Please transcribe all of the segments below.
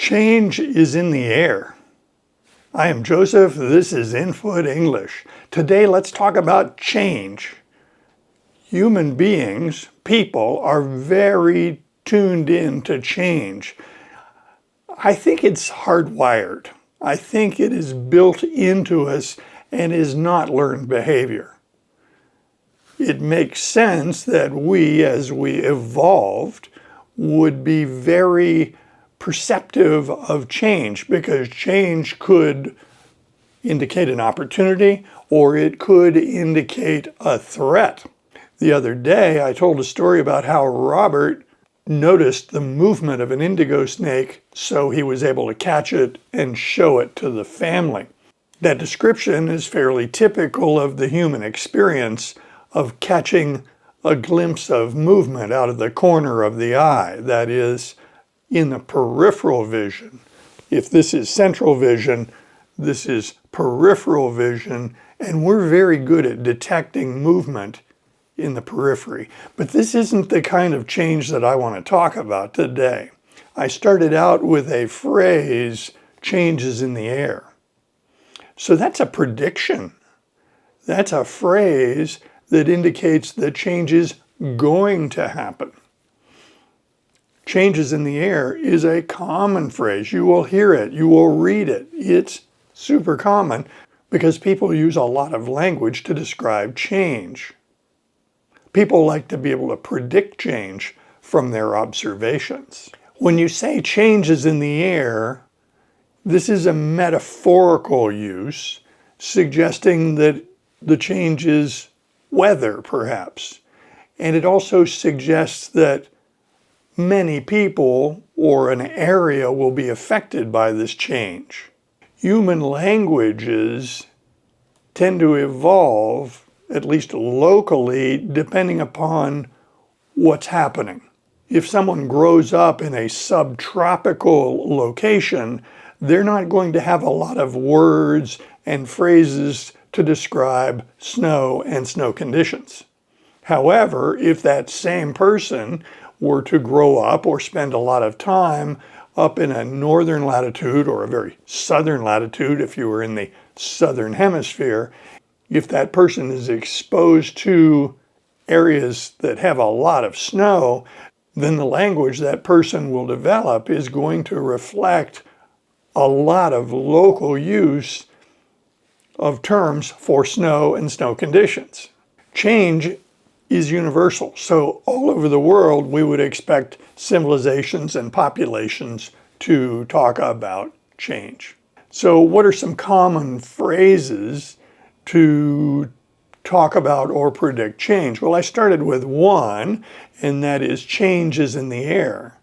Change is in the air. I am Joseph, this is Input English. Today let's talk about change. Human beings, people, are very tuned in to change. I think it's hardwired. I think it is built into us and is not learned behavior. It makes sense that we, as we evolved, would be very perceptive of change, because change could indicate an opportunity or it could indicate a threat. The other day I told a story about how Robert noticed the movement of an indigo snake, so he was able to catch it and show it to the family. That description is fairly typical of the human experience of catching a glimpse of movement out of the corner of the eye, that is, in the peripheral vision. If this is central vision, this is peripheral vision, and we're very good at detecting movement in the periphery. But this isn't the kind of change that I want to talk about today. I started out with a phrase, changes in the air. So that's a prediction. That's a phrase that indicates that change is going to happen. Changes in the air is a common phrase. You will hear it, you will read it. It's super common because people use a lot of language to describe change. People like to be able to predict change from their observations. When you say changes in the air, this is a metaphorical use, suggesting that the change is weather, perhaps. And it also suggests that many people or an area will be affected by this change. Human languages tend to evolve, at least locally, depending upon what's happening. If someone grows up in a subtropical location, they're not going to have a lot of words and phrases to describe snow and snow conditions. However, if that same person were to grow up or spend a lot of time up in a northern latitude or a very southern latitude, if you were in the southern hemisphere, if that person is exposed to areas that have a lot of snow, then the language that person will develop is going to reflect a lot of local use of terms for snow and snow conditions. Change is universal. So all over the world, we would expect civilizations and populations to talk about change. So what are some common phrases to talk about or predict change? Well, I started with one, and that is change is in the air.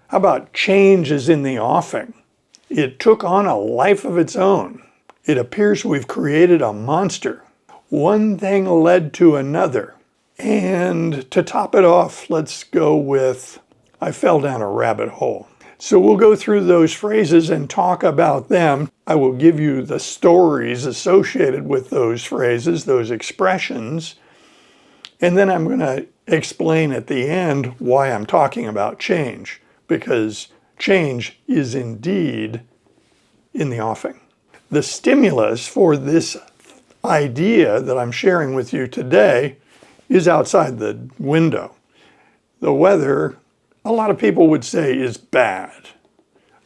How about change is in the offing? It took on a life of its own. It appears we've created a monster. One thing led to another. And to top it off, let's go with, I fell down a rabbit hole. So we'll go through those phrases and talk about them. I will give you the stories associated with those phrases, those expressions. And then I'm going to explain at the end why I'm talking about change, because change is indeed in the offing. The stimulus for this idea that I'm sharing with you today is outside the window. The weather, a lot of people would say, is bad.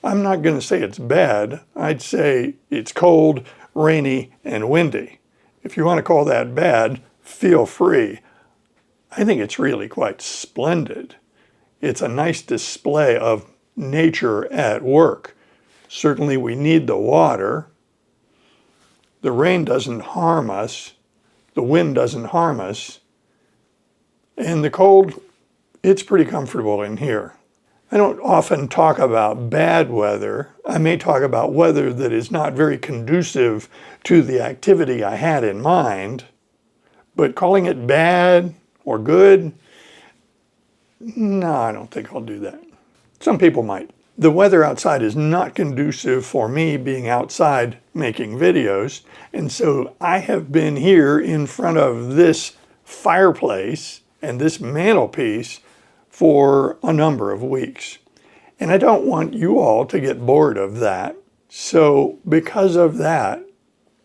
I'm not going to say it's bad. I'd say it's cold, rainy, and windy. If you want to call that bad, feel free. I think it's really quite splendid. It's a nice display of nature at work. Certainly we need the water. The rain doesn't harm us. The wind doesn't harm us. And the cold, it's pretty comfortable in here. I don't often talk about bad weather. I may talk about weather that is not very conducive to the activity I had in mind, but calling it bad or good, no, I don't think I'll do that. Some people might. The weather outside is not conducive for me being outside making videos, and so I have been here in front of this fireplace and this mantelpiece for a number of weeks. And I don't want you all to get bored of that. So because of that,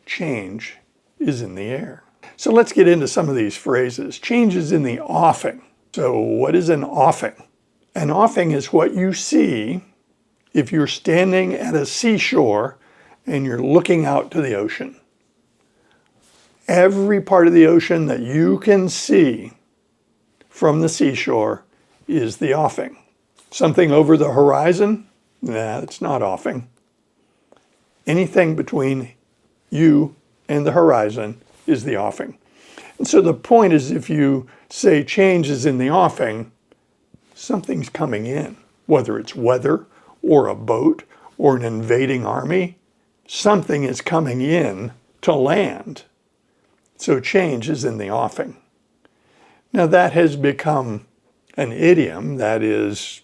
change is in the air. So let's get into some of these phrases. Change is in the offing. So what is an offing? An offing is what you see if you're standing at a seashore and you're looking out to the ocean. Every part of the ocean that you can see from the seashore is the offing. Something over the horizon? Nah, it's not offing. Anything between you and the horizon is the offing. And so the point is, if you say change is in the offing, something's coming in, whether it's weather or a boat or an invading army, something is coming in to land. So change is in the offing. Now that has become an idiom. That is,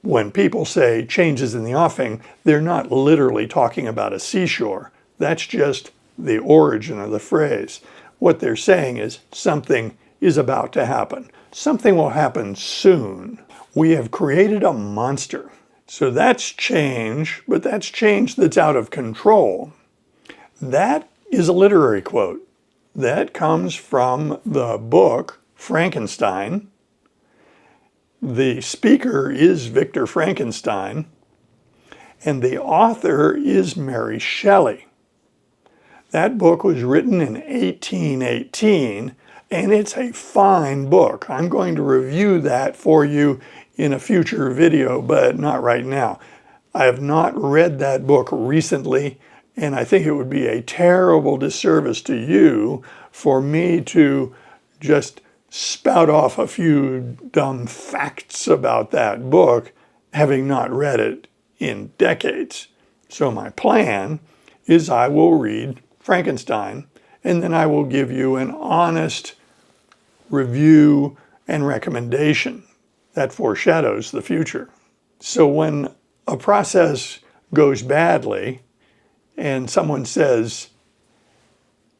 when people say change is in the offing, they're not literally talking about a seashore. That's just the origin of the phrase. What they're saying is something is about to happen. Something will happen soon. We have created a monster. So that's change, but that's change that's out of control. That is a literary quote. That comes from the book Frankenstein. The speaker is Victor Frankenstein, and the author is Mary Shelley. That book was written in 1818, and it's a fine book. I'm going to review that for you in a future video, but not right now. I have not read that book recently, and I think it would be a terrible disservice to you for me to just spout off a few dumb facts about that book, having not read it in decades. So my plan is I will read Frankenstein, and then I will give you an honest review and recommendation that foreshadows the future. So when a process goes badly and someone says,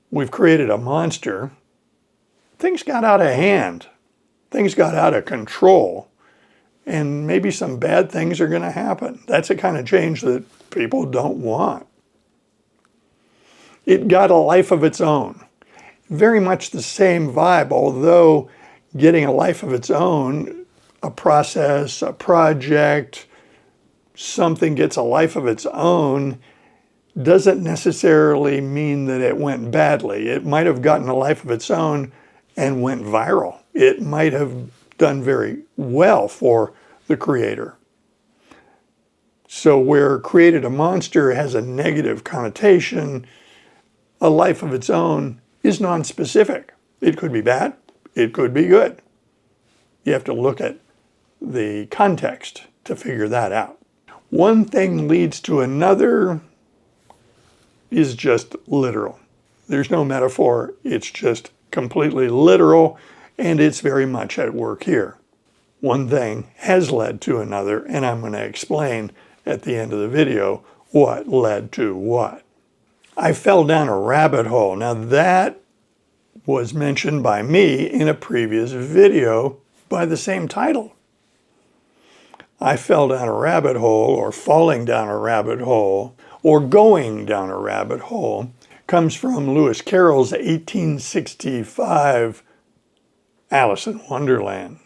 we've created a monster, things got out of hand. Things got out of control. And maybe some bad things are going to happen. That's the kind of change that people don't want. It got a life of its own. Very much the same vibe, although getting a life of its own, a process, a project, something gets a life of its own, doesn't necessarily mean that it went badly. It might have gotten a life of its own and went viral. It might have done very well for the creator. So where created a monster has a negative connotation, a life of its own is nonspecific. It could be bad, it could be good. You have to look at the context to figure that out. One thing leads to another is just literal. There's no metaphor, it's just completely literal, and it's very much at work here. One thing has led to another, and I'm going to explain at the end of the video what led to what. I fell down a rabbit hole. Now that was mentioned by me in a previous video by the same title. I fell down a rabbit hole, or falling down a rabbit hole, or going down a rabbit hole, comes from Lewis Carroll's 1865 Alice in Wonderland.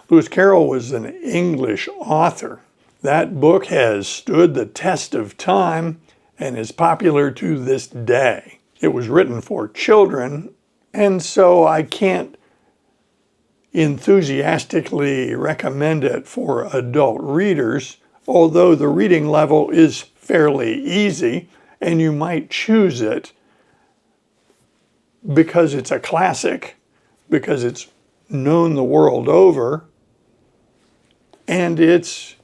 Lewis Carroll was an English author. That book has stood the test of time and is popular to this day. It was written for children, and so I can't enthusiastically recommend it for adult readers, although the reading level is fairly easy, and you might choose it because it's a classic, because it's known the world over, and it's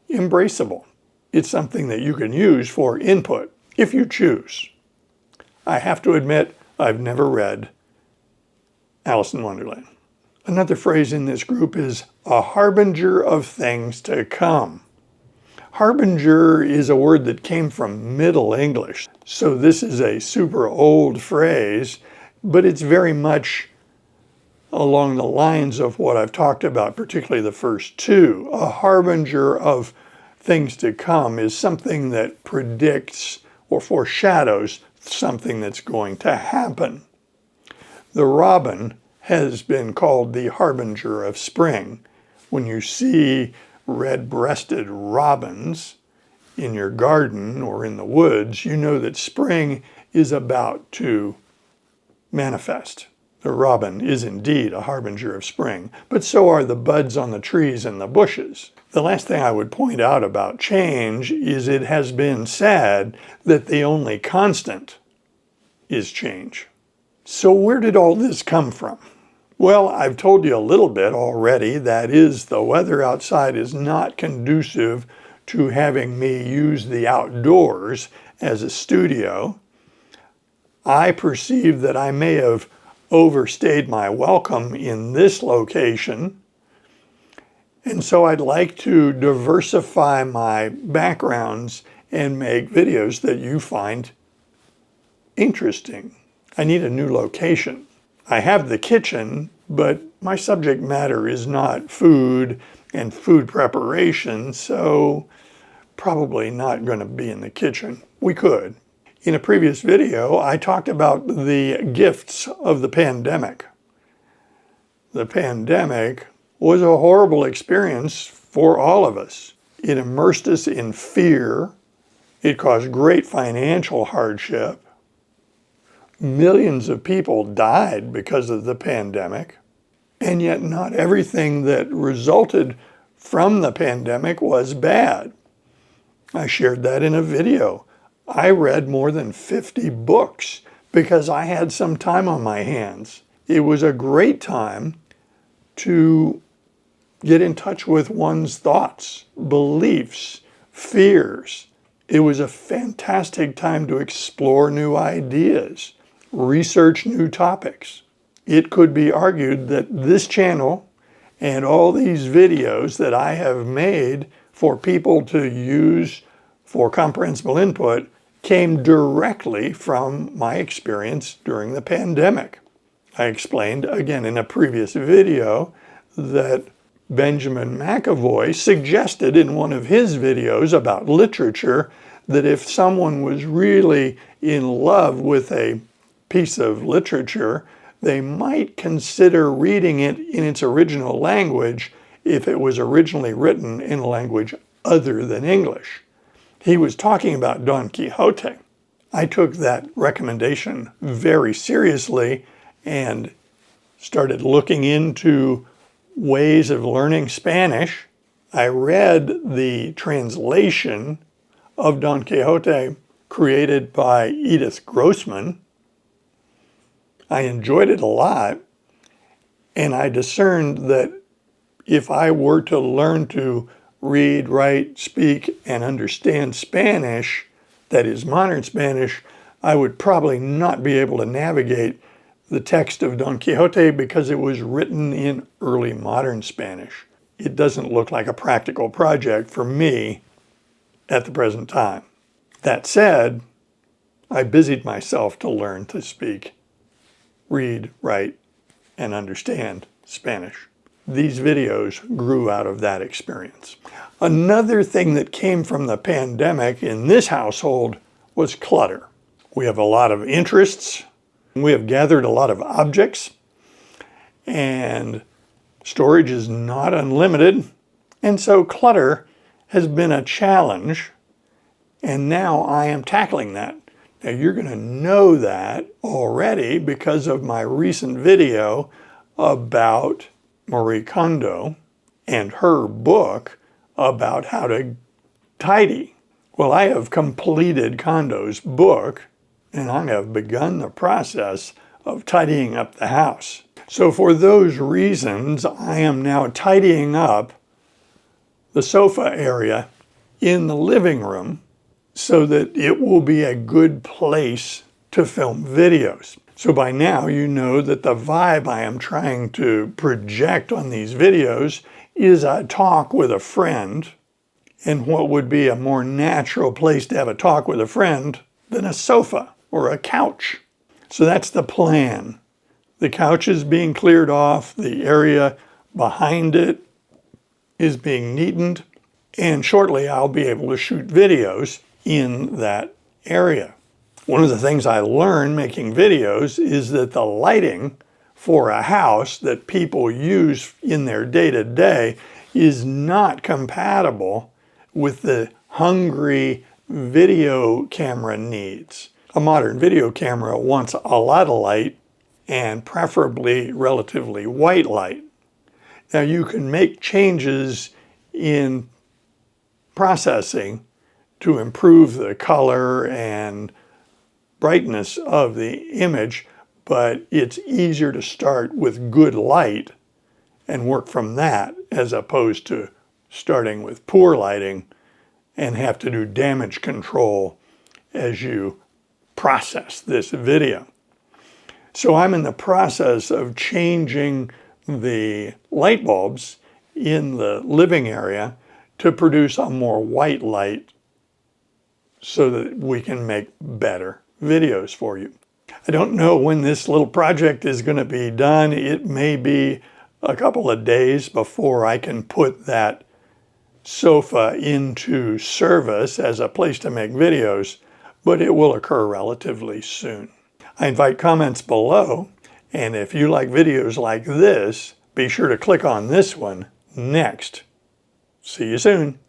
embraceable. It's something that you can use for input if you choose. I have to admit, I've never read Alice in Wonderland. Another phrase in this group is a harbinger of things to come. Harbinger is a word that came from Middle English. So this is a super old phrase, but it's very much along the lines of what I've talked about, particularly the first two. A harbinger of things to come is something that predicts or foreshadows something that's going to happen. The robin has been called the harbinger of spring. When you see red-breasted robins in your garden or in the woods, you know that spring is about to manifest. The robin is indeed a harbinger of spring, but so are the buds on the trees and the bushes. The last thing I would point out about change is it has been said that the only constant is change. So where did all this come from? Well, I've told you a little bit already. That is, the weather outside is not conducive to having me use the outdoors as a studio. I perceive that I may have overstayed my welcome in this location, and so I'd like to diversify my backgrounds and make videos that you find interesting. I need a new location. I have the kitchen, but my subject matter is not food and food preparation, so probably not going to be in the kitchen. We could. In a previous video, I talked about the gifts of the pandemic. The pandemic was a horrible experience for all of us. It immersed us in fear. It caused great financial hardship. Millions of people died because of the pandemic. And yet not everything that resulted from the pandemic was bad. I shared that in a video. I read more than 50 books because I had some time on my hands. It was a great time to get in touch with one's thoughts, beliefs, fears. It was a fantastic time to explore new ideas, research new topics. It could be argued that this channel and all these videos that I have made for people to use for comprehensible input came directly from my experience during the pandemic. I explained again in a previous video that Benjamin McAvoy suggested in one of his videos about literature that if someone was really in love with a piece of literature, they might consider reading it in its original language if it was originally written in a language other than English. He was talking about Don Quixote. I took that recommendation very seriously and started looking into ways of learning Spanish. I read the translation of Don Quixote created by Edith Grossman. I enjoyed it a lot, and I discerned that if I were to learn to read, write, speak, and understand Spanish, that is modern Spanish, I would probably not be able to navigate the text of Don Quixote because it was written in early modern Spanish. It doesn't look like a practical project for me at the present time. That said, I busied myself to learn to speak, read, write, and understand Spanish. These videos grew out of that experience. Another thing that came from the pandemic in this household was clutter. We have a lot of interests. We have gathered a lot of objects, and storage is not unlimited. And so clutter has been a challenge, and now I am tackling that. Now you're going to know that already because of my recent video about Marie Kondo and her book about how to tidy. Well, I have completed Kondo's book, and I have begun the process of tidying up the house. So for those reasons, I am now tidying up the sofa area in the living room so that it will be a good place to film videos. So by now you know that the vibe I am trying to project on these videos is a talk with a friend, and what would be a more natural place to have a talk with a friend than a sofa or a couch. So that's the plan. The couch is being cleared off, the area behind it is being neatened, and shortly I'll be able to shoot videos in that area. One of the things I learned making videos is that the lighting for a house that people use in their day-to-day is not compatible with the hungry video camera needs. A modern video camera wants a lot of light and preferably relatively white light. Now you can make changes in processing to improve the color and brightness of the image, but it's easier to start with good light and work from that as opposed to starting with poor lighting and have to do damage control as you process this video. So I'm in the process of changing the light bulbs in the living area to produce a more white light so that we can make better videos for you. I don't know when this little project is going to be done. It may be a couple of days before I can put that sofa into service as a place to make videos, but it will occur relatively soon. I invite comments below, and if you like videos like this, be sure to click on this one next. See you soon.